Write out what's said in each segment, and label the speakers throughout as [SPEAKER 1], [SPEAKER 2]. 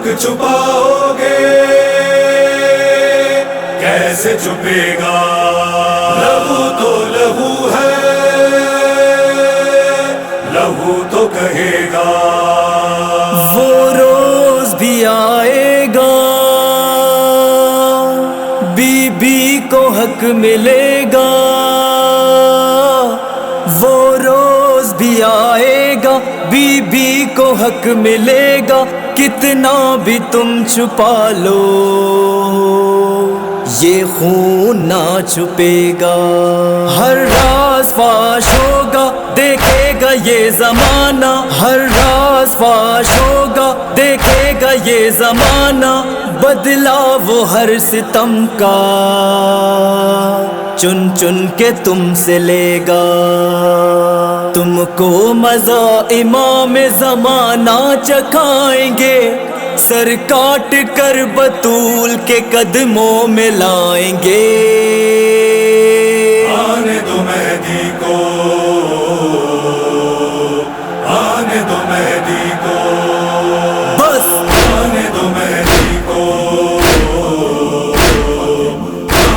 [SPEAKER 1] حق چھپاؤ گے کیسے چھپے گا؟ لہو تو لہو ہے، لہو تو کہے گا۔
[SPEAKER 2] وہ روز بھی آئے گا، بی بی کو حق ملے گا۔ وہ روز بھی آئے گا، بی بی کو حق ملے گا۔ کتنا بھی تم چھپا لو یہ خون نہ چھپے گا۔ ہر راز فاش ہوگا دیکھے گا یہ زمانہ، ہر راز فاش ہوگا دیکھے گا یہ زمانہ۔ بدلا وہ ہر ستم کا چن چن کے تم سے لے گا۔ تم کو مزہ امام زمانہ چکھائیں گے، سر کاٹ کر بطول کے قدموں میں لائیں گے۔
[SPEAKER 1] آنے دو مہدی کو، آنے دو مہدی کو،
[SPEAKER 2] بس
[SPEAKER 1] آنے دو مہدی کو،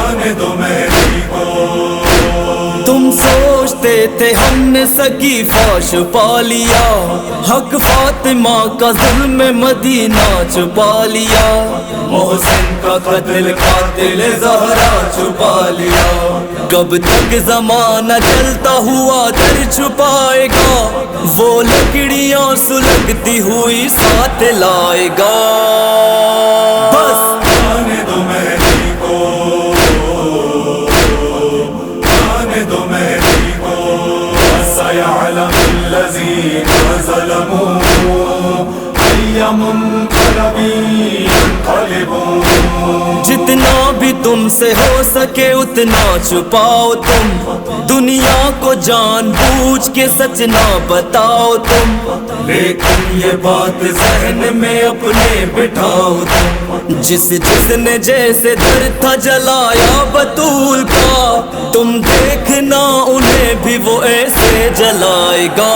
[SPEAKER 1] آنے دو مہدی کو۔
[SPEAKER 2] تم سوچتے تھے ہم نے سگی فاش پا لیا، حق فاطمہ کا ظلم مدینہ چھپا لیا۔ محسن کا قتل قاتل زہرا چھپا لیا۔ کب تک زمانہ جلتا ہوا در چھپائے گا، وہ لکڑیاں سلگتی ہوئی ساتھ لائے گا۔ بس
[SPEAKER 1] آنے دو مہدی کو، آنے دو مہدی کو۔ سیعلم الذین ظلموا ای منقلب ینقلبون۔
[SPEAKER 2] جتنا بھی تم سے ہو سکے اتنا چھپاؤ تم، دنیا کو جان بوجھ کے سچ نہ بتاؤ تم، لیکن یہ بات ذہن میں اپنے بٹھاؤ تم۔ جس نے جیسے در تھا جلایا بطول کا، تم دیکھنا انہیں بھی وہ ایسے جلائے گا۔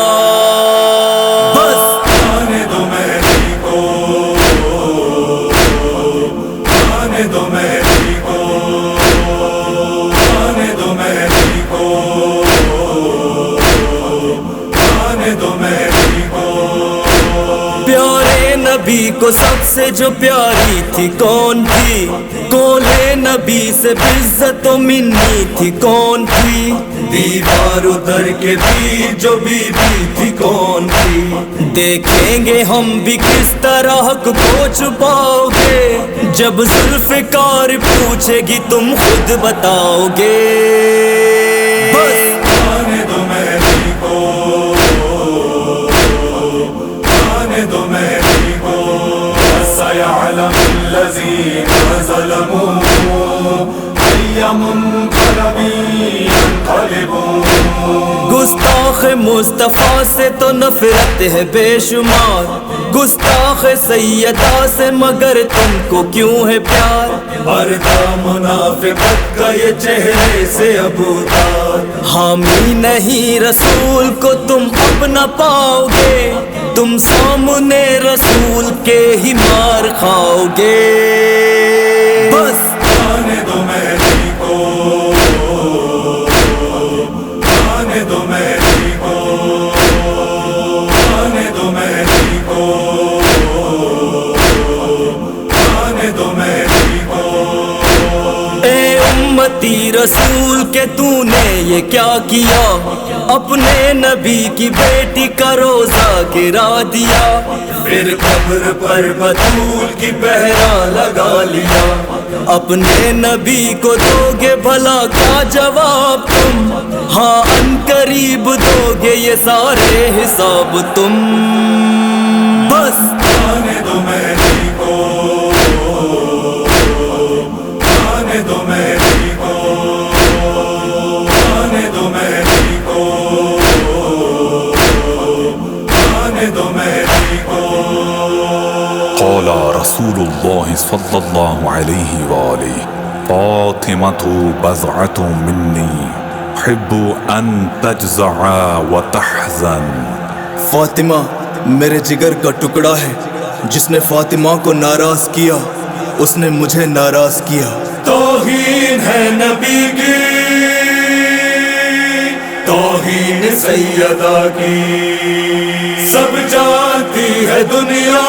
[SPEAKER 2] بس
[SPEAKER 1] آنے دو مہدی کو، آنے دو مہدی کو، آنے دو مہدی کو، آنے دو مہدی کو۔
[SPEAKER 2] پیارے نبی کو سب سے جو پیاری تھی کون تھی؟ کولے نبی سے عزت و منی تھی کون تھی؟ دیوار در کے بیچ جو بی بی تھی کون تھی؟ دیکھیں گے ہم بھی کس طرح حق کو چھپاؤ گے، جب ذوالفقار پوچھے گی تم خود بتاؤ گے۔ بس
[SPEAKER 1] آنے دو مہدی کو، آنے دو مہدی کو۔ سیعلم الذین ظلموا ای منقلب ینقلبون۔
[SPEAKER 2] گستاخ مصطفیٰ سے تو نفرت ہے بے شمار، گستاخ سیدہ سے مگر تم کو کیوں ہے پیار؟
[SPEAKER 1] پردہ منافقت کا یہ چہرے سے اب اتار۔
[SPEAKER 2] حامی نہیں رسول کو تم اب نہ پاؤ گے، تم سامنے رسول کے ہی مار کھاؤ گے۔ بس
[SPEAKER 1] آنے دو مہدی کو، آنے دو مہدی کو، آنے دو مہدی کو، آنے دو مہدی کو۔
[SPEAKER 2] اے امتی رسول کے تو نے یہ کیا کیا؟ اپنے نبی کی بیٹی کا روزہ گرا دیا،
[SPEAKER 1] پھر قبر پر بطول کی پہرا لگا لیا۔
[SPEAKER 2] اپنے نبی کو دو گے بھلا کیا جواب تم؟ ہاں عنقریب دو گے یہ سارے حساب تم۔ بس
[SPEAKER 1] آنے دو مہدی کو، آنے دو مہدی کو، آنے دو مہدی کو، آنے دو مہدی کو۔
[SPEAKER 3] قال رسول الله صلى الله عليه وآله فاطمة بضعة مني أحب أن تجزع وتحزن۔
[SPEAKER 2] فاطمہ میرے جگر کا ٹکڑا ہے، جس نے فاطمہ کو ناراض کیا اس نے مجھے ناراض کیا.
[SPEAKER 1] توہین ہے نبی کی، توہین سیدہ کی، سب جانتی ہے دنیا،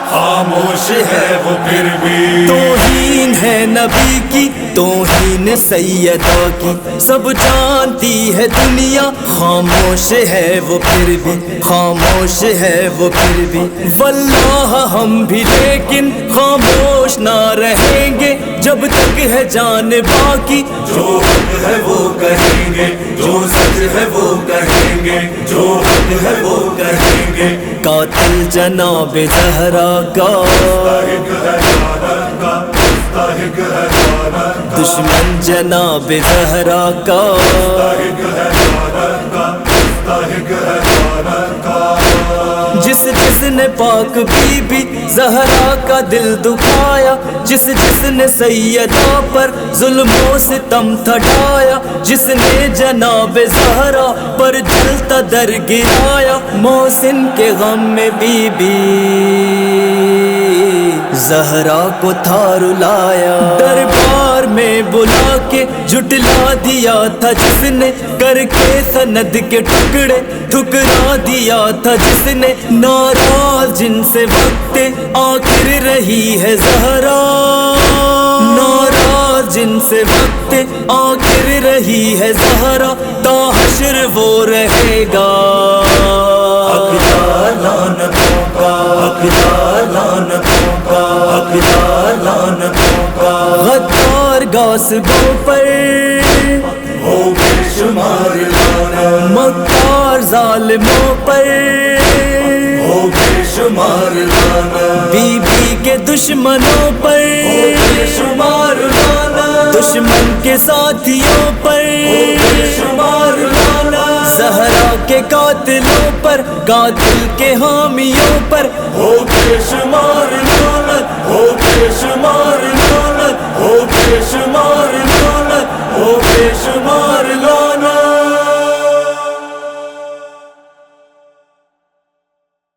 [SPEAKER 1] خاموش ہے وہ پھر بھی.
[SPEAKER 2] توہین ہے نبی کی، توہین سیدہ کی، سب جانتی ہے دنیا، خاموش ہے وہ پھر بھی، خاموش ہے وہ پھر بھی. واللہ ہم بھی لیکن خاموش نہ رہیں گے جب تک ہے جان باقی.
[SPEAKER 1] جو حق ہے وہ کہیں گے، جو سچ ہے وہ کہیں گے، جو حق ہے وہ کہیں گے.
[SPEAKER 2] قاتل جناب زہرا کا، دشمن جناب زہرا کا، جس جس نے پاک بی بی زہرا کا دل دکھایا، جس جس نے سیدہ پر ظلم و ستم تھٹایا، جس نے جناب زہرا پر جلتا در گرایا، محسن کے غم میں بی بی زہرا کو تھا رلایا. دربار میں بلا کے جھٹلا دیا تھا جس نے، کر کے سند کے ٹکڑے ٹھکرا دیا تھا جس نے، ناراض جن سے وقت آخر رہی ہے زہرا، ناراض جن سے وقت آخر رہی ہے زہرا، تا حشر وہ رہے گا.
[SPEAKER 1] حقدار لعنتوں کا، حقدار لعنتوں کا، حقدار لعنتوں کا.
[SPEAKER 2] غدار غاصبوں پر
[SPEAKER 1] ہو بے شمار لعنت،
[SPEAKER 2] مکار ظالموں پر
[SPEAKER 1] ہو بے شمار لعنت،
[SPEAKER 2] بی بی کے دشمنوں پر،
[SPEAKER 1] ہو بے شمار لعنت،
[SPEAKER 2] دشمن کے ساتھیوں پر،
[SPEAKER 1] ہو بے شمار لعنت،
[SPEAKER 2] زہرا کے قاتلوں پر، قاتل کے حامیوں پر،
[SPEAKER 1] ہو بے شمار لعنت، ہو بے شمار لعنت، ہو